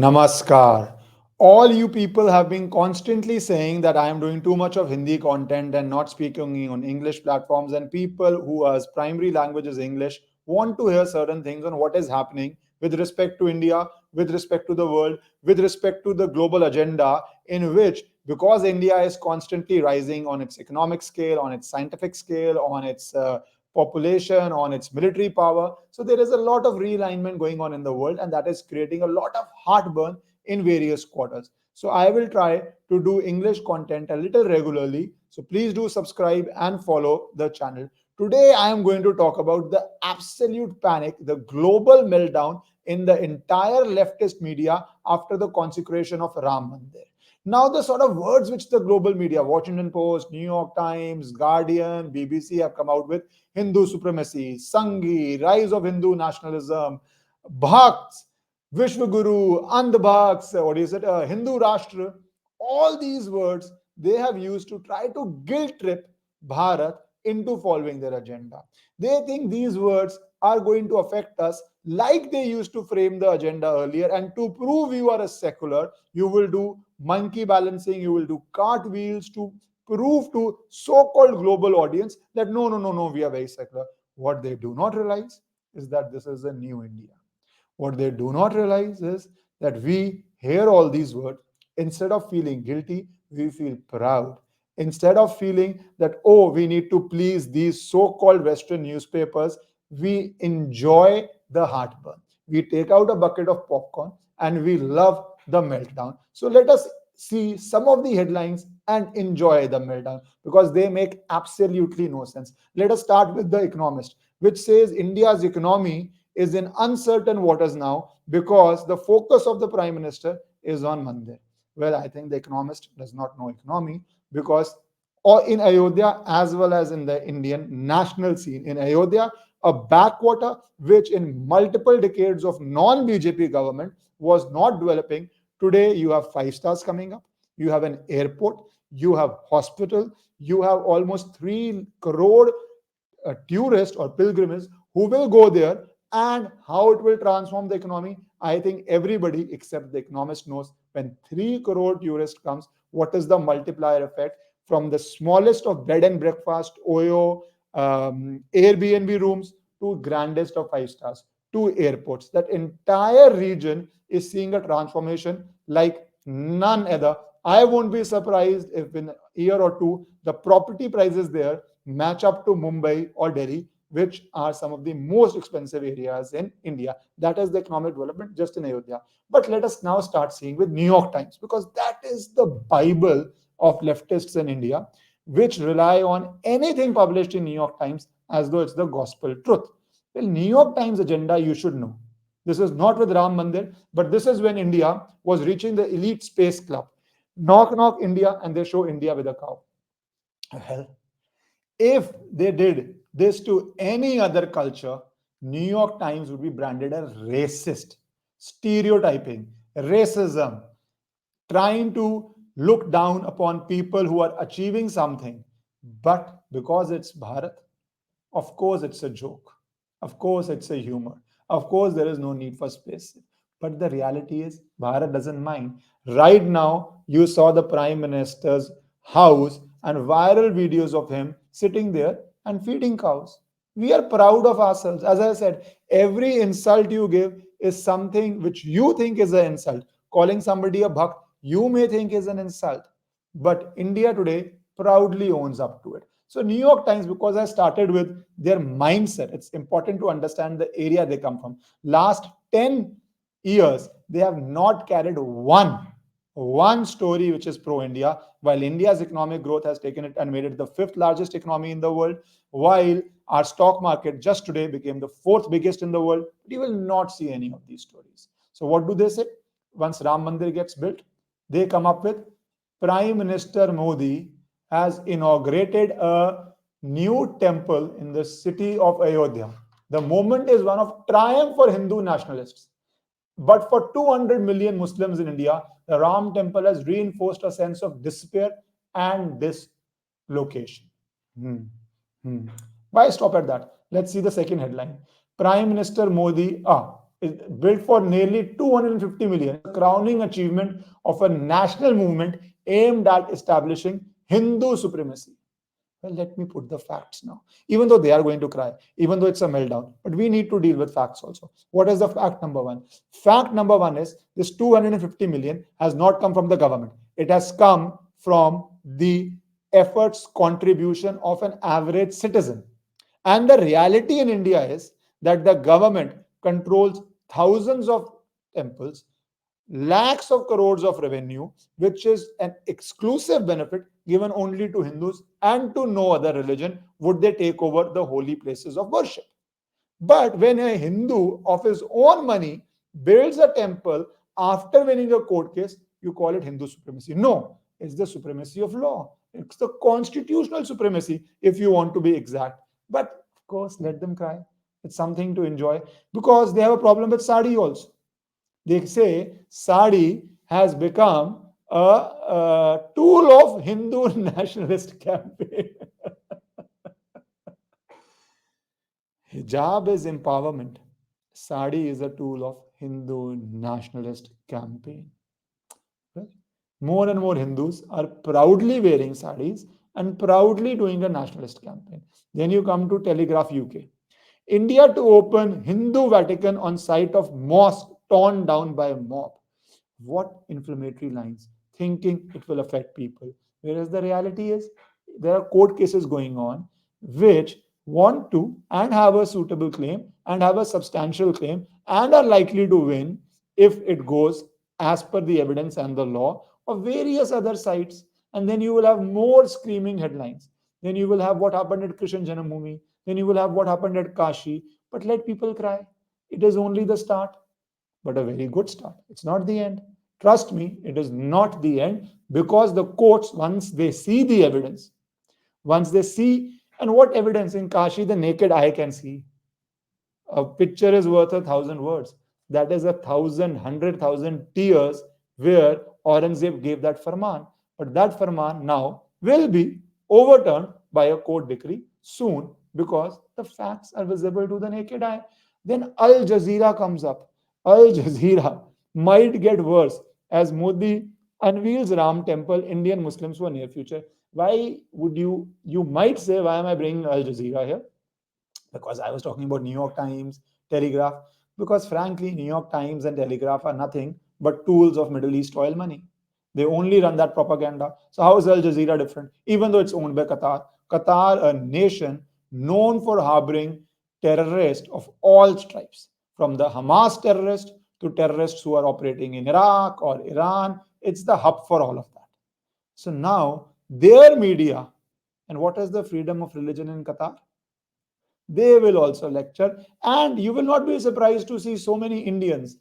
Namaskar. All you people have been constantly saying that I am doing too much of Hindi content and not speaking on English platforms, and people whose primary language is English want to hear certain things on what is happening with respect to India, with respect to the world, with respect to the global agenda, in which, because India is constantly rising on its economic scale, on its scientific scale, on its population, on its military power. So there is a lot of realignment going on in the world, and that is creating a lot of heartburn in various quarters. So I will try to do English content a little regularly. So please do subscribe and follow the channel. Today I am going to talk about the absolute panic, the global meltdown in the entire leftist media after the consecration of Ram Mandir. Now, the sort of words which the global media, Washington Post, New York Times, Guardian, BBC have come out with: Hindu supremacy, Sanghi, rise of Hindu nationalism, Bhakts, Vishwaguru, Andhbhaks, what is it, Hindu Rashtra, all these words they have used to try to guilt trip Bharat into following their agenda. They think these words are going to affect us like they used to frame the agenda earlier, and to prove you are a secular, you will do monkey balancing, you will do cartwheels to prove to so-called global audience that no, we are very secular. What they do not realize is that this is a new India. What they do not realize is that we hear all these words. Instead of feeling guilty, we feel proud. Instead of feeling that, oh, we need to please these so called Western newspapers, we enjoy the heartburn. We take out a bucket of popcorn and we love the meltdown. So let us see some of the headlines and enjoy the meltdown because they make absolutely no sense. Let us start with The Economist, which says India's economy is in uncertain waters now because the focus of the Prime Minister is on Mandir. Well, I think The Economist does not know economy because or in Ayodhya as well as in the Indian national scene. In Ayodhya, a backwater which in multiple decades of non-BJP government was not developing. Today, you have five stars coming up. You have an airport. You have hospital. You have almost 3 crore tourists or pilgrims who will go there, and how it will transform the economy. I think everybody except the economist knows when 3 crore tourists comes, what is the multiplier effect from the smallest of bed and breakfast, OYO, Airbnb rooms to grandest of five stars, to airports. That entire region is seeing a transformation like none other. I won't be surprised if in a year or two the property prices there match up to Mumbai or Delhi, which are some of the most expensive areas in India. That is the economic development just in Ayodhya. But let us now start seeing with New York Times because that is the Bible of leftists in India, which rely on anything published in New York Times as though it's the gospel truth. Well, New York Times agenda you should know. This is not with Ram Mandir, but this is when India was reaching the elite space club. Knock, knock, India, and they show India with a cow. Hell, if they did this to any other culture, New York Times would be branded as racist, stereotyping, racism, trying to look down upon people who are achieving something. But because it's Bharat, of course it's a joke. Of course it's a humor. Of course there is no need for space. But the reality is Bharat doesn't mind. Right now, you saw the Prime Minister's house and viral videos of him sitting there and feeding cows. We are proud of ourselves. As I said, every insult you give is something which you think is an insult. Calling somebody a bhakt, you may think is an insult. But India today proudly owns up to it. So, New York Times, because I started with their mindset, it's important to understand the area they come from. Last 10 years, they have not carried one story which is pro India, while India's economic growth has taken it and made it the fifth largest economy in the world, while our stock market just today became the fourth biggest in the world. But you will not see any of these stories. So, what do they say? Once Ram Mandir gets built, they come up with Prime Minister Modi has inaugurated a new temple in the city of Ayodhya. The moment is one of triumph for Hindu nationalists. But for 200 million Muslims in India, the Ram temple has reinforced a sense of despair and dislocation. Hmm. Hmm. Why stop at that? Let's see the second headline. Prime Minister Modi, is built for nearly 250 million, is the crowning achievement of a national movement aimed at establishing Hindu supremacy. Well, let me put the facts now. Even though they are going to cry, even though it's a meltdown, but we need to deal with facts also. What is the fact number one? Fact number one is this 250 million has not come from the government. It has come from the efforts, contribution of an average citizen. And the reality in India is that the government controls thousands of temples, lakhs of crores of revenue, which is an exclusive benefit given only to Hindus and to no other religion would they take over the holy places of worship. But when a Hindu of his own money builds a temple after winning a court case, you call it Hindu supremacy. No, it's the supremacy of law. It's the constitutional supremacy, if you want to be exact. But of course, let them cry. It's something to enjoy because they have a problem with sari also. They say sari has become a tool of Hindu nationalist campaign. Hijab is empowerment. Sari is a tool of Hindu nationalist campaign. Well, more and more Hindus are proudly wearing saris and proudly doing a nationalist campaign. Then you come to Telegraph UK. India to open Hindu Vatican on site of mosque torn down by a mob. What inflammatory lines, thinking it will affect people. Whereas the reality is, there are court cases going on which want to and have a suitable claim and have a substantial claim and are likely to win if it goes as per the evidence and the law of various other sites. And then you will have more screaming headlines. Then you will have what happened at Krishan Janamumi. Then you will have what happened at Kashi. But let people cry. It is only the start, but a very good start. It's not the end. Trust me, it is not the end because the courts, once they see the evidence, once they see, and what evidence in Kashi the naked eye can see? A picture is worth 1,000 words. That is 100,000 tears where Aurangzeb gave that farman. But that farman now will be overturned by a court decree soon because the facts are visible to the naked eye. Then Al Jazeera comes up. Al Jazeera might get worse as Modi unveils Ram Temple, Indian Muslims for near future. Why would you might say, why am I bringing Al Jazeera here? Because I was talking about New York Times, Telegraph, because frankly, New York Times and Telegraph are nothing but tools of Middle East oil money. They only run that propaganda. So how is Al Jazeera different? Even though it's owned by Qatar, Qatar, a nation known for harboring terrorists of all stripes, from the Hamas terrorists to terrorists who are operating in Iraq or Iran, it's the hub for all of that. So now their media, and what is the freedom of religion in Qatar? They will also lecture, and you will not be surprised to see so many Indians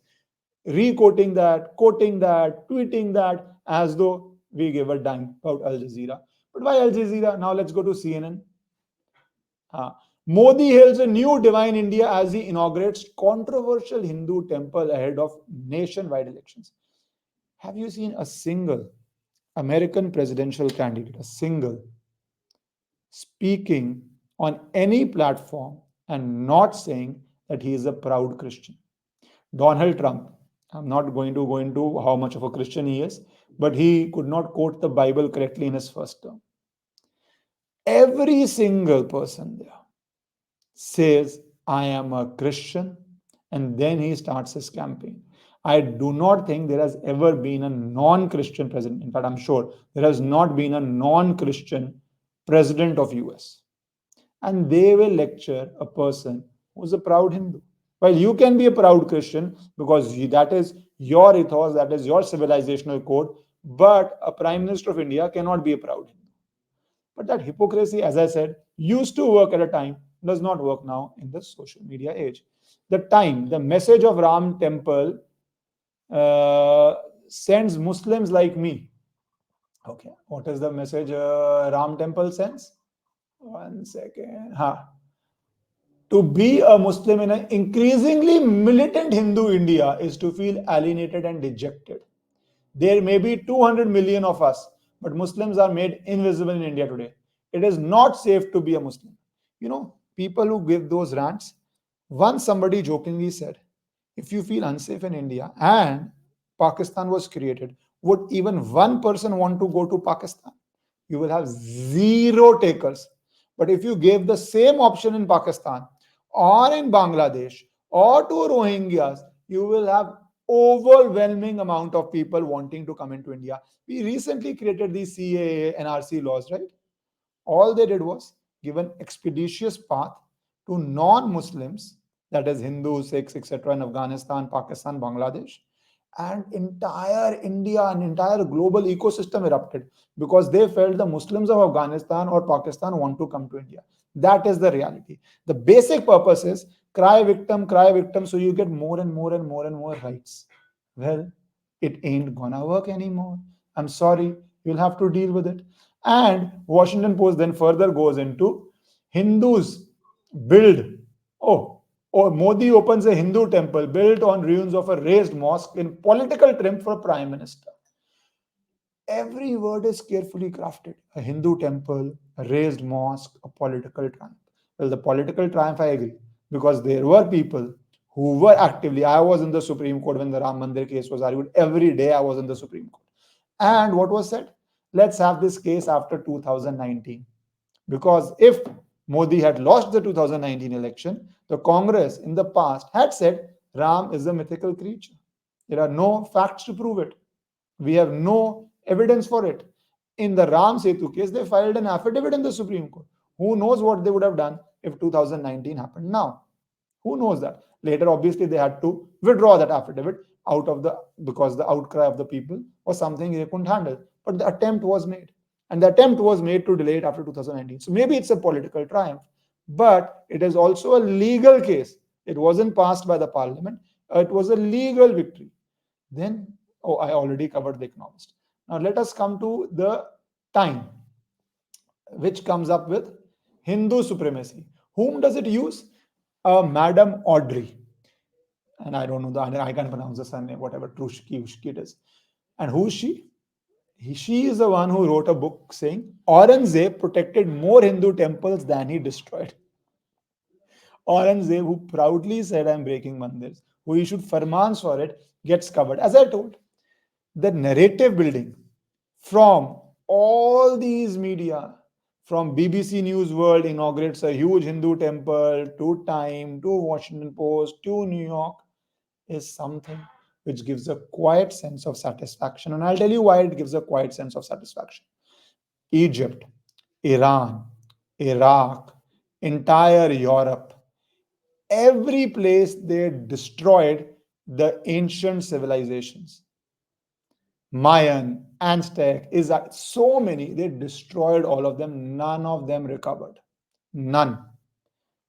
re-quoting that, quoting that, tweeting that as though we give a dime about Al Jazeera. But why Al Jazeera? Now let's go to CNN. Modi hails a new divine India as he inaugurates controversial Hindu temple ahead of nationwide elections. Have you seen a single American presidential candidate, a single, speaking on any platform and not saying that he is a proud Christian? Donald Trump, I'm not going to go into how much of a Christian he is, but he could not quote the Bible correctly in his first term. Every single person there says, I am a Christian, and then he starts his campaign. I do not think there has ever been a non-Christian president. In fact, I'm sure there has not been a non-Christian president of US. And they will lecture a person who's a proud Hindu. While you can be a proud Christian because that is your ethos, that is your civilizational code, but a Prime Minister of India cannot be a proud Hindu. But that hypocrisy, as I said, used to work at a time, does not work now in the social media age. The message of Ram Temple sends Muslims like me. Okay, what is the message Ram Temple sends? One second. To be a Muslim in an increasingly militant Hindu India is to feel alienated and dejected. There may be 200 million of us, but Muslims are made invisible in India today. It is not safe to be a Muslim. You know, people who give those rants, once somebody jokingly said, If you feel unsafe in India and Pakistan was created, would even one person want to go to Pakistan? You will have zero takers. But if you gave the same option in Pakistan or in Bangladesh or to Rohingyas, you will have overwhelming amount of people wanting to come into India. We recently created these CAA and RC laws, right? All they did was give an expeditious path to non-Muslims, that is Hindus, Sikhs, etc., in Afghanistan, Pakistan, Bangladesh, and entire India and entire global ecosystem erupted because they felt the Muslims of Afghanistan or Pakistan want to come to India. That is the reality. The basic purpose is cry victim, so you get more and more and more and more rights. Well, it ain't gonna work anymore. I'm sorry, you'll have to deal with it. And Washington Post then further goes into Hindus build. Oh, Modi opens a Hindu temple built on ruins of a raised mosque in political triumph for Prime Minister. Every word is carefully crafted. A Hindu temple, a raised mosque, a political triumph. Well, the political triumph, I agree, because there were people who were actively. I was in the Supreme Court when the Ram Mandir case was argued. Every day I was in the Supreme Court. And what was said? Let's have this case after 2019. Because if Modi had lost the 2019 election, the Congress in the past had said Ram is a mythical creature. There are no facts to prove it. We have no evidence for it. In the Ram Setu case, they filed an affidavit in the Supreme Court. Who knows what they would have done if 2019 happened now? Who knows that? Later, obviously, they had to withdraw that affidavit out of the because the outcry of the people was something they couldn't handle. But the attempt was made, and the attempt was made to delay it after 2019. So maybe it's a political triumph, but it is also a legal case. It wasn't passed by the parliament. It was a legal victory. Then, oh, I already covered the economist. Now let us come to the time, which comes up with Hindu supremacy. Whom does it use? Madam Audrey. And I don't know I can't pronounce the surname, whatever, Trushki, Ushki it is. And who is she? She is the one who wrote a book saying Aurangzeb protected more Hindu temples than he destroyed. Aurangzeb, who proudly said, I'm breaking mandirs, who issued farmans for it, gets covered. As I told, the narrative building from all these media, from BBC News World inaugurates a huge Hindu temple, to Time, to Washington Post, to New York, is something which gives a quiet sense of satisfaction. And I'll tell you why it gives a quiet sense of satisfaction. Egypt, Iran, Iraq, entire Europe, every place they destroyed the ancient civilizations. Mayan, Aztec, is so many, they destroyed all of them. None of them recovered. None.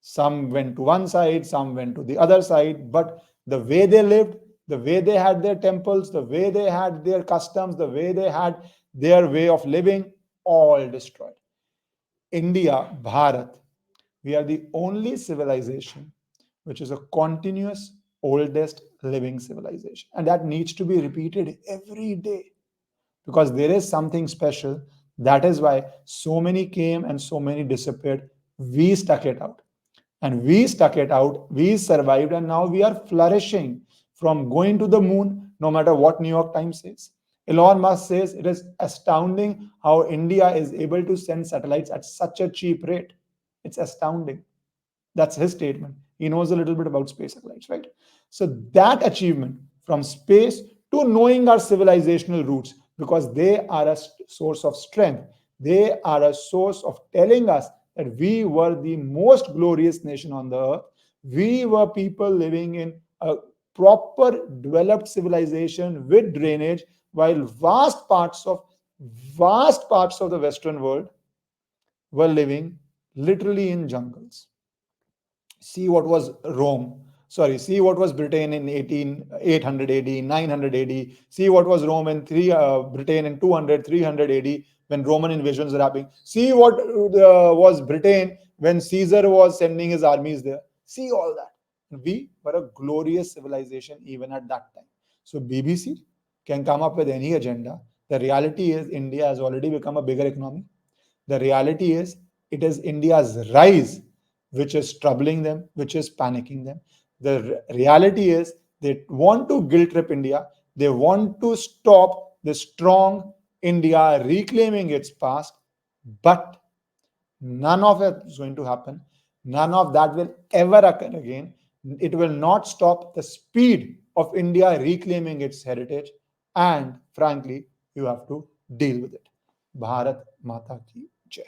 Some went to one side, some went to the other side, but the way they lived, the way they had their temples, the way they had their customs, the way they had their way of living, all destroyed. India, Bharat, we are the only civilization which is a continuous, oldest living civilization. And that needs to be repeated every day because there is something special. That is why so many came and so many disappeared. We stuck it out. And we stuck it out. We survived, and now we are flourishing from going to the moon, no matter what New York Times says. Elon Musk says it is astounding how India is able to send satellites at such a cheap rate. It's astounding. That's his statement. He knows a little bit about space satellites, right? So that achievement from space to knowing our civilizational roots, because they are a source of strength. They are a source of telling us that we were the most glorious nation on the earth. We were people living in a proper developed civilization with drainage, while vast parts of the Western world were living literally in jungles. See what was Rome. Sorry, see what was Britain in 800 AD, 900 AD. See what was Rome in Britain in 200, 300 AD when Roman invasions were happening. See what was Britain when Caesar was sending his armies there. See all that. We were a glorious civilization even at that time. So BBC can come up with any agenda. The reality is India has already become a bigger economy. The reality is it is India's rise which is troubling them, which is panicking them. The reality is They want to guilt trip India. They want to stop the strong India reclaiming its past. But none of it is going to happen. None of that will ever occur again. It will not stop the speed of India reclaiming its heritage. And frankly, you have to deal with it. Bharat Mata ki Jai.